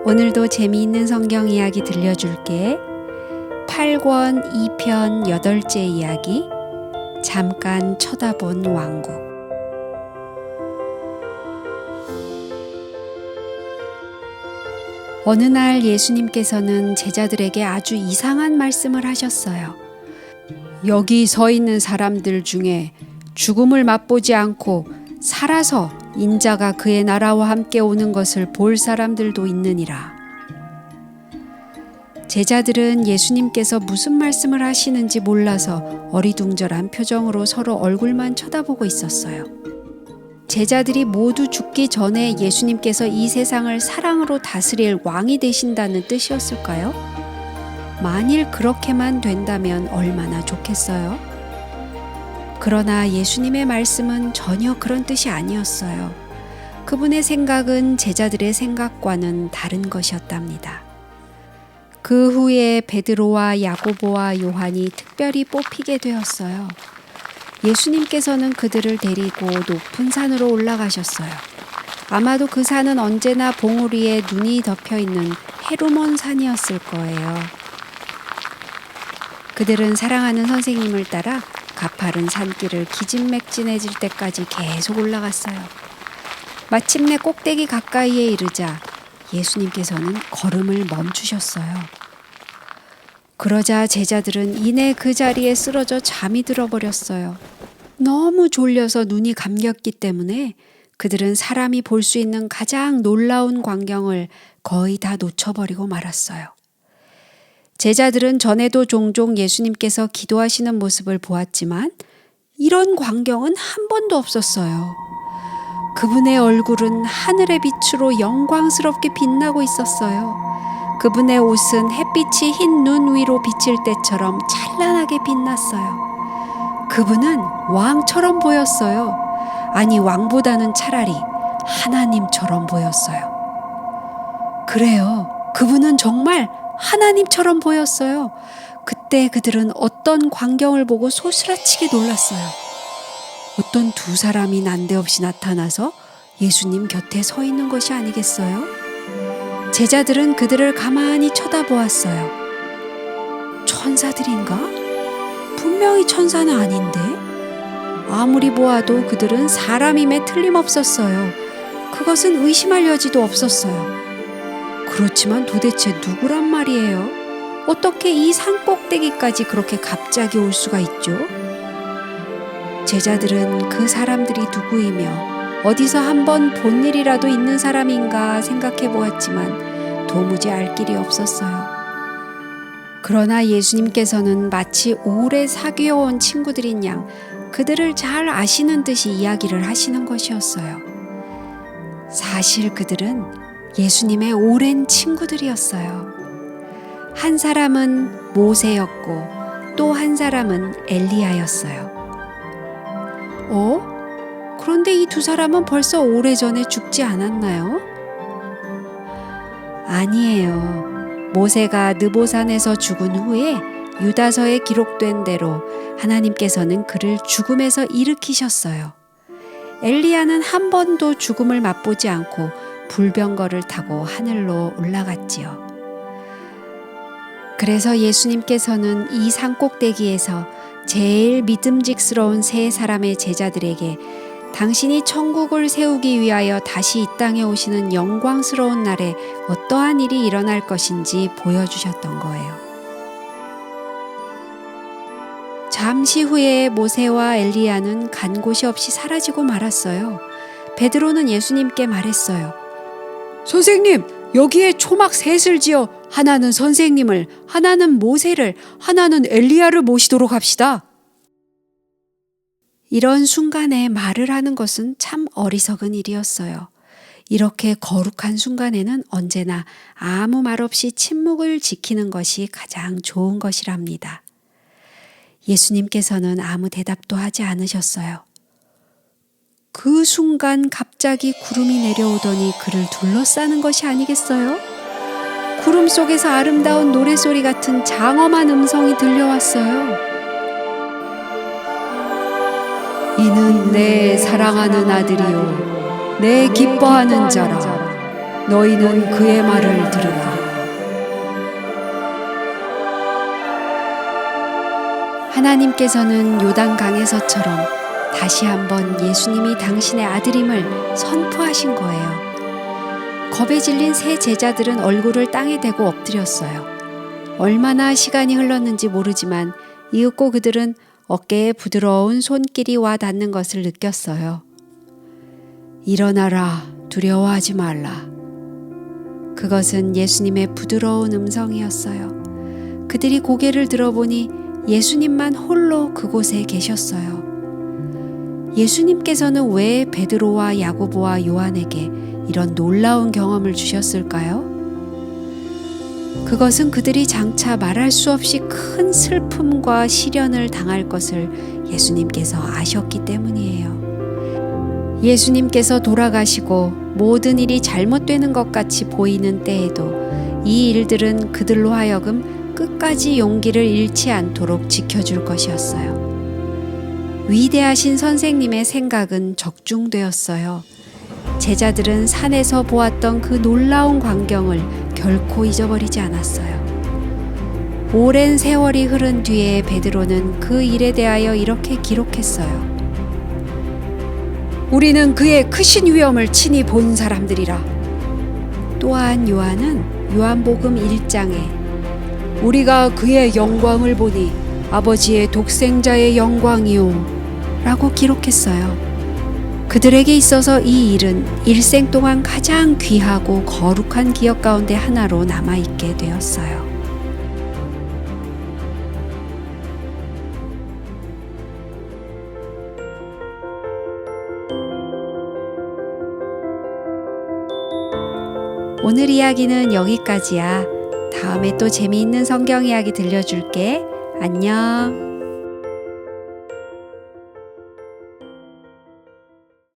오늘도 재미있는 성경 이야기 들려줄게. 8권 2편 8째 이야기, 잠깐 쳐다본 왕국. 어느 날 예수님께서는 제자들에게 아주 이상한 말씀을 하셨어요. 여기 서 있는 사람들 중에 죽음을 맛보지 않고 살아서 인자가 그의 나라와 함께 오는 것을 볼 사람들도 있느니라. 제자들은 예수님께서 무슨 말씀을 하시는지 몰라서 어리둥절한 표정으로 서로 얼굴만 쳐다보고 있었어요. 제자들이 모두 죽기 전에 예수님께서 이 세상을 사랑으로 다스릴 왕이 되신다는 뜻이었을까요? 만일 그렇게만 된다면 얼마나 좋겠어요? 그러나 예수님의 말씀은 전혀 그런 뜻이 아니었어요. 그분의 생각은 제자들의 생각과는 다른 것이었답니다. 그 후에 베드로와 야고보와 요한이 특별히 뽑히게 되었어요. 예수님께서는 그들을 데리고 높은 산으로 올라가셨어요. 아마도 그 산은 언제나 봉우리에 눈이 덮여있는 헤르몬 산이었을 거예요. 그들은 사랑하는 선생님을 따라 가파른 산길을 기진맥진해질 때까지 계속 올라갔어요. 마침내 꼭대기 가까이에 이르자 예수님께서는 걸음을 멈추셨어요. 그러자 제자들은 이내 그 자리에 쓰러져 잠이 들어버렸어요. 너무 졸려서 눈이 감겼기 때문에 그들은 사람이 볼 수 있는 가장 놀라운 광경을 거의 다 놓쳐버리고 말았어요. 제자들은 전에도 종종 예수님께서 기도하시는 모습을 보았지만 이런 광경은 한 번도 없었어요. 그분의 얼굴은 하늘의 빛으로 영광스럽게 빛나고 있었어요. 그분의 옷은 햇빛이 흰 눈 위로 비칠 때처럼 찬란하게 빛났어요. 그분은 왕처럼 보였어요. 아니, 왕보다는 차라리 하나님처럼 보였어요. 그래요. 그분은 정말 하나님처럼 보였어요. 그때 그들은 어떤 광경을 보고 소스라치게 놀랐어요. 어떤 두 사람이 난데없이 나타나서 예수님 곁에 서 있는 것이 아니겠어요? 제자들은 그들을 가만히 쳐다보았어요. 천사들인가? 분명히 천사는 아닌데? 아무리 보아도 그들은 사람임에 틀림없었어요. 그것은 의심할 여지도 없었어요. 그렇지만 도대체 누구란 말이에요? 어떻게 이 산 꼭대기까지 그렇게 갑자기 올 수가 있죠? 제자들은 그 사람들이 누구이며 어디서 한번 본 일이라도 있는 사람인가 생각해 보았지만 도무지 알 길이 없었어요. 그러나 예수님께서는 마치 오래 사귀어온 친구들인 양 그들을 잘 아시는 듯이 이야기를 하시는 것이었어요. 사실 그들은 예수님의 오랜 친구들이었어요. 한 사람은 모세였고 또 한 사람은 엘리야였어요. 그런데 이 두 사람은 벌써 오래전에 죽지 않았나요? 아니에요. 모세가 느보산에서 죽은 후에 유다서에 기록된 대로 하나님께서는 그를 죽음에서 일으키셨어요. 엘리야는 한 번도 죽음을 맛보지 않고 불병거를 타고 하늘로 올라갔지요. 그래서 예수님께서는 이 산꼭대기에서 제일 믿음직스러운 세 사람의 제자들에게 당신이 천국을 세우기 위하여 다시 이 땅에 오시는 영광스러운 날에 어떠한 일이 일어날 것인지 보여주셨던 거예요. 잠시 후에 모세와 엘리야는 간 곳이 없이 사라지고 말았어요. 베드로는 예수님께 말했어요. 선생님, 여기에 초막 셋을 지어 하나는 선생님을, 하나는 모세를, 하나는 엘리야를 모시도록 합시다. 이런 순간에 말을 하는 것은 참 어리석은 일이었어요. 이렇게 거룩한 순간에는 언제나 아무 말 없이 침묵을 지키는 것이 가장 좋은 것이랍니다. 예수님께서는 아무 대답도 하지 않으셨어요. 그 순간 갑자기 구름이 내려오더니 그를 둘러싸는 것이 아니겠어요? 구름 속에서 아름다운 노래소리 같은 장엄한 음성이 들려왔어요. 이는 내 사랑하는 아들이요 내 기뻐하는 자라. 너희는 그의 말을 들으라. 하나님께서는 요단강에서처럼 다시 한번 예수님이 당신의 아들임을 선포하신 거예요. 겁에 질린 세 제자들은 얼굴을 땅에 대고 엎드렸어요. 얼마나 시간이 흘렀는지 모르지만 이윽고 그들은 어깨에 부드러운 손길이 와 닿는 것을 느꼈어요. 일어나라, 두려워하지 말라. 그것은 예수님의 부드러운 음성이었어요. 그들이 고개를 들어보니 예수님만 홀로 그곳에 계셨어요. 예수님께서는 왜 베드로와 야고보와 요한에게 이런 놀라운 경험을 주셨을까요? 그것은 그들이 장차 말할 수 없이 큰 슬픔과 시련을 당할 것을 예수님께서 아셨기 때문이에요. 예수님께서 돌아가시고 모든 일이 잘못되는 것 같이 보이는 때에도 이 일들은 그들로 하여금 끝까지 용기를 잃지 않도록 지켜줄 것이었어요. 위대하신 선생님의 생각은 적중되었어요. 제자들은 산에서 보았던 그 놀라운 광경을 결코 잊어버리지 않았어요. 오랜 세월이 흐른 뒤에 베드로는 그 일에 대하여 이렇게 기록했어요. 우리는 그의 크신 위엄을 친히 본 사람들이라. 또한 요한은 요한복음 1장에 우리가 그의 영광을 보니 아버지의 독생자의 영광이요 라고 기록했어요. 그들에게 있어서 이 일은 일생 동안 가장 귀하고 거룩한 기억 가운데 하나로 남아있게 되었어요. 오늘 이야기는 여기까지야. 다음에 또 재미있는 성경 이야기 들려줄게. 안녕.